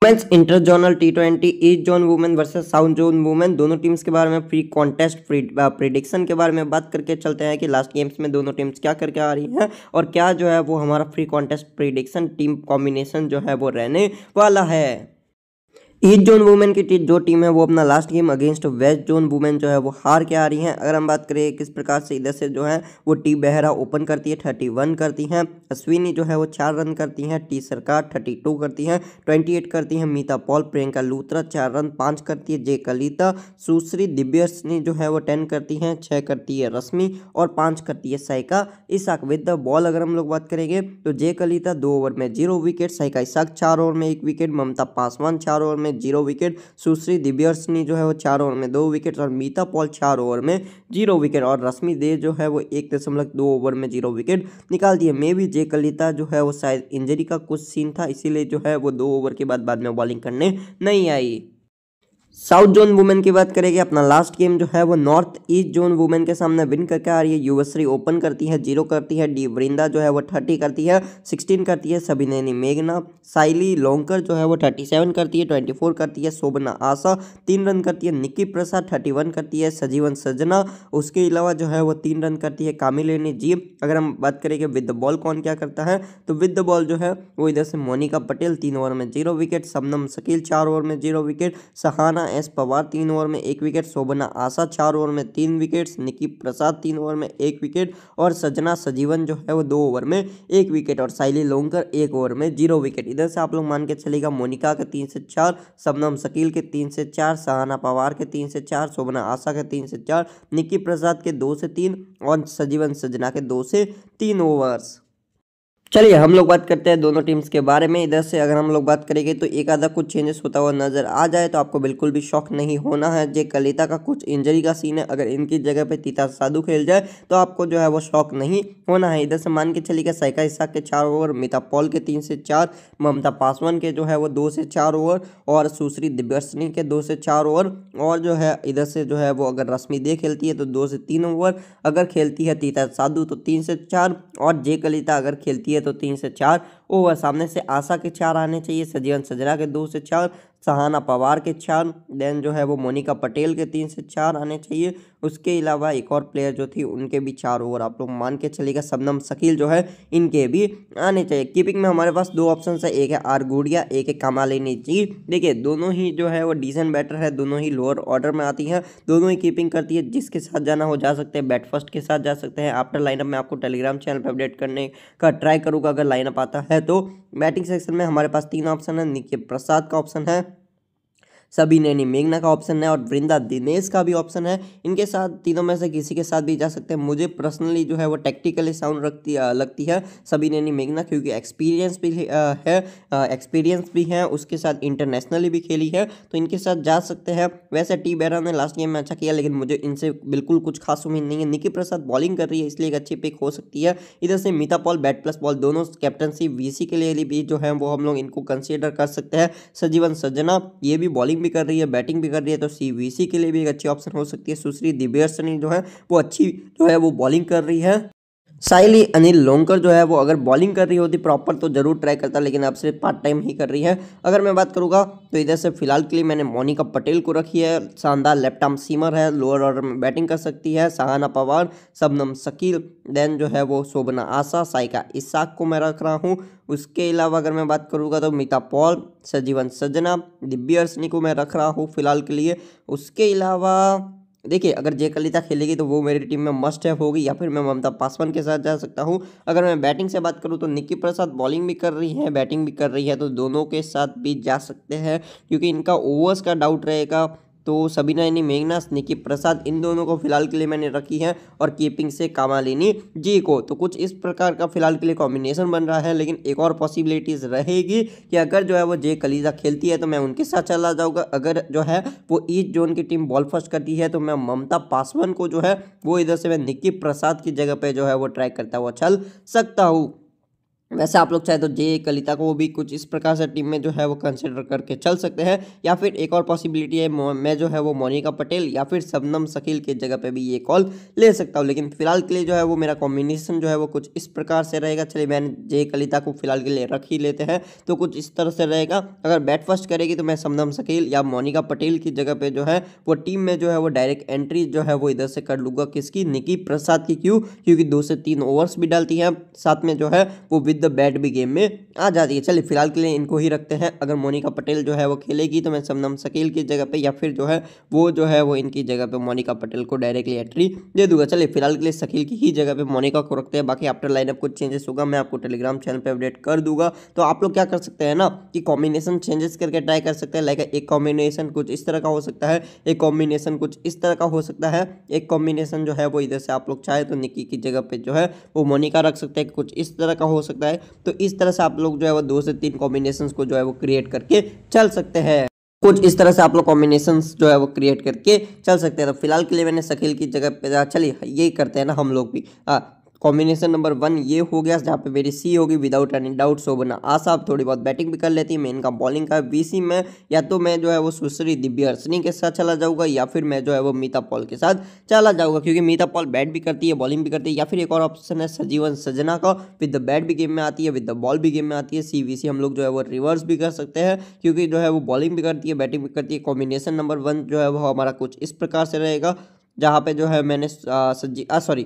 Women's inter zonal T20 east zone women versus south zone women, दोनों teams के बारे में फ्री कॉन्टेस्ट प्रिडिक्शन के बारे में बात करके चलते हैं कि लास्ट गेम्स में दोनों टीम्स क्या करके आ रही हैं और क्या जो है वो हमारा free contest prediction team combination जो है वो रहने वाला है। ईस्ट जोन वुमेन की जो टीम है वो अपना last game against west zone women जो है वो हार के आ रही हैं। अगर हम बात करें किस प्रकार से, इधर से जो है वो टी बेहरा ओपन करती है 31 करती हैं, अश्विनी जो है वो 4 रन करती हैं, टी सरकार 32 करती हैं, 28 करती हैं मीता पॉल, प्रियंका लूथरा 4 रन 5 करती है, जे कलिता, सुश्री दिव्यर्सनी जो है वो 10 करती हैं, 6 करती है रश्मि और 5 करती है Saika Ishaque. With the ball अगर हम लोग बात करेंगे तो जे कलिता 2 ओवर में 0 विकेट, साइका इसाक 4 ओवर में 1 विकेट, ममता पासवान 4 ओवर में 0 विकेट, सुश्री दिव्यर्सनी जो है वो 4 ओवर में 2 विकेट और मीता पॉल 4 ओवर में 0 विकेट और रश्मि देव जो है वो 1.2 ओवर में 0 विकेट निकाल दिए। मे भी जे कलिता जो है वो शायद इंजरी का कुछ सीन था, इसीलिए जो है वो 2 ओवर के बाद में बॉलिंग करने नहीं आई। साउथ जोन वुमेन की बात करेंगे, अपना लास्ट गेम जो है वो नॉर्थ ईस्ट जोन वुमेन के सामने विन करके आ रही है। युवश्री ओपन करती है 0 करती है, डी वृंदा जो है वो 30 करती है, 16 करती है सबिनेनी मेघना, साइली लोंकर जो है वो 37 करती है, 24 करती है शोभना आशा, 3 रन करती है, निक्की प्रसाद 31 करती है, सजीवन सजना उसके अलावा जो है वो 3 रन करती है, कामिलिनी जी। अगर हम बात करेंगे विद द बॉल कौन क्या करता है तो विद द बॉल जो है वो इधर से मोनिका पटेल 3 ओवर में 0 विकेट, शबनम शकील 4 ओवर में 0 wicket, Sahana S Pawar 3 over में 1 विकेट, शोभना आशा 4 ओवर में 3 विकेट्स, निक्की प्रसाद 3 ओवर में 1 विकेट और सजना सजीवन जो है वो 2 ओवर में 1 विकेट और साइली लोंकर 1 ओवर में 0 विकेट। इधर से आप लोग मान के चलेगा मोनिका के 3 से 4, शबनम शकील के 3 से 4, सहाना पवार के 3 से 4, शोभना आशा के 3 से 4, निक्की प्रसाद के 2 से 3 और सजीवन सजना के 2 से 3 ओवर्स। चलिए हम लोग बात करते हैं दोनों टीम्स के बारे में। इधर से अगर हम लोग बात करेंगे तो एक आधा कुछ चेंजेस होता हुआ नजर आ जाए तो आपको बिल्कुल भी शॉक नहीं होना है। जे कलिता का कुछ इंजरी का सीन है, अगर इनकी जगह पे तीता साधु खेल जाए तो आपको जो है वो शॉक नहीं होना है। इधर से मान के चलिएगा साइका इसाक के 4 ओवर, मीता पॉल के 3 से 4, ममता पासवान के जो है वो 2 से 4 ओवर और सुश्री दिव्यर्सनी के 2 से 4 ओवर और जो है इधर से जो है वो अगर रश्मि दे खेलती है तो 2 से 3 ओवर, अगर खेलती है तीता साधु तो 3 से 4 और जे कलिता अगर खेलती है तो 3 से 4 ओवर। सामने से आशा के 4 आने चाहिए, सजीवन सजना के 2 से 4, सहाना पवार के 4, देन जो है वो मोनिका पटेल के 3 से 4 आने चाहिए। उसके अलावा एक और प्लेयर जो थी उनके भी 4 ओवर आप लोग मान के चलेगा, शबनम शकील जो है इनके भी आने चाहिए। कीपिंग में हमारे पास 2 ऑप्शन है, एक है आर गुड़िया, एक है कामालिनी जी। देखिए दोनों ही जो है वो डिसेंट बैटर है, दोनों ही लोअर ऑर्डर में आती हैं, दोनों ही कीपिंग करती है। जिसके साथ जाना हो जा सकते हैं, बैट फर्स्ट के साथ जा सकते हैं। आफ्टर लाइनअप में आपको टेलीग्राम चैनल पर अपडेट करने का ट्राई करूँगा अगर लाइनअप आता है तो। बैटिंग सेक्शन में हमारे पास 3 ऑप्शन है, निक्की प्रसाद का ऑप्शन है, सबिनेनी मेघना का ऑप्शन है और वृंदा दिनेश का भी ऑप्शन है। इनके साथ तीनों में से किसी के साथ भी जा सकते हैं। मुझे पर्सनली जो है वो टेक्टिकली साउंड लगती है सबिनेनी मेघना, क्योंकि एक्सपीरियंस भी है, उसके साथ इंटरनेशनली भी खेली है, तो इनके साथ जा सकते हैं। वैसे टी बेरा ने लास्ट गेम में अच्छा किया, लेकिन मुझे इनसे बिल्कुल कुछ खास उम्मीद नहीं है। निक्की प्रसाद बॉलिंग कर रही है इसलिए एक अच्छी पिक हो सकती है। इधर से मीता पॉल बैट प्लस बॉल दोनों कैप्टनसी वीसी के लिए भी जो है वो हम लोग इनको कंसीडर कर सकते हैं। सजीवन सजना ये भी बॉलिंग भी कर रही है, बैटिंग भी कर रही है, तो सीवीसी के लिए भी एक अच्छी ऑप्शन हो सकती है। सुश्री दिव्यर्सनी जो है वो अच्छी जो है वो बॉलिंग कर रही है। साइली अनिल लोंकर जो है वो अगर बॉलिंग कर रही होती प्रॉपर तो जरूर ट्राई करता, लेकिन अब सिर्फ पार्ट टाइम ही कर रही है। अगर मैं बात करूँगा तो इधर से फिलहाल के लिए मैंने मोनिका पटेल को रखी है, शानदार लेफ्ट आर्म सीमर है, लोअर ऑर्डर में बैटिंग कर सकती है। सहाना पवार, शबनम शकील, देन जो है वो शोभना आशा, साइका इसाक को मैं रख रहा हूँ। उसके अलावा अगर मैं बात करूँगा तो मीता पॉल, सजीवन सजना, दिव्यर्सनी को मैं रख रहा हूँ फिलहाल के लिए। उसके अलावा देखिए अगर जे कलिता खेलेगी तो वो मेरी टीम में मस्ट है होगी, या फिर मैं ममता पासवान के साथ जा सकता हूँ। अगर मैं बैटिंग से बात करूँ तो निक्की प्रसाद बॉलिंग भी कर रही है, बैटिंग भी कर रही है, तो दोनों के साथ भी जा सकते हैं क्योंकि इनका ओवर्स का डाउट रहेगा। तो सबिनेनी मेघना, निक्की प्रसाद इन दोनों को फिलहाल के लिए मैंने रखी है और कीपिंग से कामालिनी जी को। तो कुछ इस प्रकार का फिलहाल के लिए कॉम्बिनेशन बन रहा है, लेकिन एक और पॉसिबिलिटीज़ रहेगी कि अगर जो है वो जे कलिता खेलती है तो मैं उनके साथ चला जाऊँगा। अगर जो है वो ईस्ट जोन की टीम बॉल फर्स्ट करती है तो मैं ममता पासवान को जो है वो इधर से मैं निक्की प्रसाद की जगह पर जो है वो ट्राई करता हुआ चल सकता हूँ। वैसे आप लोग चाहे तो जे कलिता को भी कुछ इस प्रकार से टीम में जो है वो कंसिडर करके चल सकते हैं, या फिर एक और पॉसिबिलिटी है मैं जो है वो मोनिका पटेल या फिर शबनम शकील की जगह पे भी ये कॉल ले सकता हूँ। लेकिन फिलहाल के लिए जो है वो मेरा कॉम्बिनेशन जो है वो कुछ इस प्रकार से रहेगा। चलिए मैंने जे कलिता को फिलहाल के लिए रख ही लेते हैं, तो कुछ इस तरह से रहेगा। अगर बैट फर्स्ट करेगी तो मैं शबनम शकील या मोनिका पटेल की जगह पे जो है वो टीम में जो है वो डायरेक्ट एंट्री जो है वो इधर से कर लूँगा, किसकी, निकी प्रसाद की। क्यों? क्योंकि 2 से 3 ओवर्स भी डालती है, साथ में जो है वो विद द बैट भी गेम में आ जाती है। चलिए फिलहाल के लिए इनको ही रखते हैं। अगर मोनिका पटेल जो है वो खेलेगी तो मैं शबनम शकील की जगह पे या फिर जो है वो इनकी जगह पे मोनिका पटेल को डायरेक्टली एंट्री दे दूंगा। चलिए फिलहाल के लिए शकील की ही जगह पे मोनिका को रखते हैं। बाकी आफ्टर लाइनअप कुछ चेंजेस होगा मैं आपको टेलीग्राम चैनल पे अपडेट कर दूंगा। तो आप लोग क्या कर सकते हैं ना कि कॉम्बिनेशन चेंजेस करके ट्राई कर सकते हैं। लाइक एक कॉम्बिनेशन कुछ इस तरह का हो सकता है, एक कॉम्बिनेशन कुछ इस तरह का हो सकता है, एक कॉम्बिनेशन जो है वो इधर से आप लोग चाहे तो निकी की जगह पे जो है वो मोनिका रख सकते हैं, कुछ इस तरह का हो सकता है। तो इस तरह से आप लोग जो है वो 2 से 3 कॉम्बिनेशंस को जो है वो क्रिएट करके चल सकते हैं। कुछ इस तरह से आप लोग कॉम्बिनेशंस जो है वो क्रिएट करके चल सकते हैं। तो फिलहाल के लिए मैंने शकील की जगह पे चलिए यही करते हैं ना हम लोग भी। कॉम्बिनेशन नंबर 1 ये हो गया, जहाँ पे मेरी सी होगी विदाउट एनी डाउट शोभना आशा। थोड़ी बहुत बैटिंग भी कर लेती है, मैं इनका बॉलिंग का बीसी में या तो मैं जो है वो सुश्री दिव्यदर्शिनी के साथ चला जाऊंगा या फिर मैं जो है वो मीता पॉल के साथ चला जाऊंगा, क्योंकि मीता पॉल बैट भी करती है बॉलिंग भी करती है। या फिर एक और ऑप्शन है सजीवन सजना का, विद द बैट भी गेम में आती है विद द बॉल भी गेम में आती है। CVC हम लोग जो है वो रिवर्स भी कर सकते हैं, क्योंकि जो है वो बॉलिंग भी करती है बैटिंग भी करती है। कॉम्बिनेशन नंबर 1 जो है वो हमारा कुछ इस प्रकार से रहेगा, जहाँ पे जो है मैंने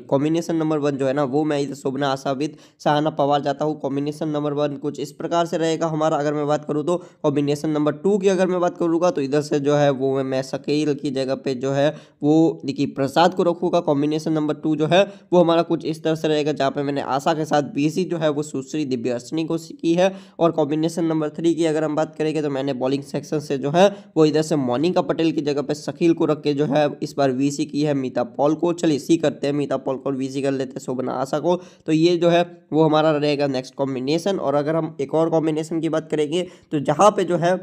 कॉम्बिनेशन नंबर 1 जो है ना वो मैं इधर शोभना आशा विद सहाना पवार जाता हूँ। कॉम्बिनेशन नंबर 1 कुछ इस प्रकार से रहेगा हमारा। अगर मैं बात करूँ तो कॉम्बिनेशन नंबर 2 की अगर मैं बात करूँगा तो इधर से जो है वो मैं शकील की जगह पे जो है वो निकी प्रसाद को रखूँगा। कॉम्बिनेशन नंबर 2 जो है वो हमारा कुछ इस तरह से रहेगा, जहाँ पे मैंने आशा के साथ BC जो है वो सुश्री दिव्यदर्शिनी को की है। और कॉम्बिनेशन नंबर 3 की अगर हम बात करेंगे तो मैंने बॉलिंग सेक्शन से जो है वो इधर से मोनिका पटेल की जगह पे शकील को रख के जो है इस बार VC की है मीता पॉल को। चलिए सी करते हैं, मीता पॉल को VC कर लेते हैं शोभना आशा को। तो ये जो है वो हमारा रहेगा नेक्स्ट कॉम्बिनेशन। और अगर हम एक और कॉम्बिनेशन की बात करेंगे तो जहाँ पे जो है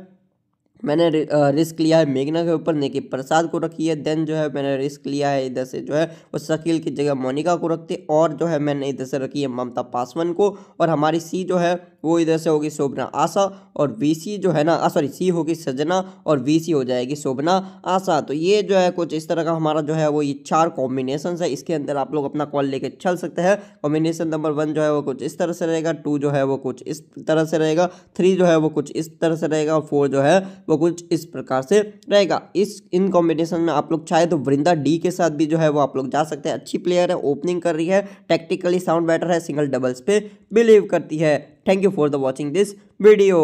मैंने रिस्क लिया है मेघना के ऊपर, निकी प्रसाद को रखी है। देन जो है मैंने रिस्क लिया है इधर से जो है वो शकील की जगह मोनिका को रखते, और जो है मैंने इधर से रखी है ममता पासवान को। और हमारी सी जो है वो इधर से होगी शोभना आशा, और VC जो है ना सी होगी सजना और VC हो जाएगी शोभना आशा। तो ये जो है कुछ इस तरह का हमारा जो है वो ये 4 कॉम्बिनेशन है। इसके अंदर आप लोग अपना कॉल लेके चल सकते हैं। कॉम्बिनेशन नंबर 1 जो है वो कुछ इस तरह से रहेगा, 2 जो है वो कुछ इस तरह से रहेगा, 3 जो है वो कुछ इस तरह से रहेगा, और 4 जो है वो कुछ इस प्रकार से रहेगा। इन कॉम्बिनेशन में आप लोग चाहे तो वृंदा D के साथ भी जो है वो आप लोग जा सकते हैं। अच्छी प्लेयर है, ओपनिंग कर रही है, टेक्टिकली साउंड बैटर है, सिंगल डबल्स पे बिलीव करती है। Thank you for the watching this video.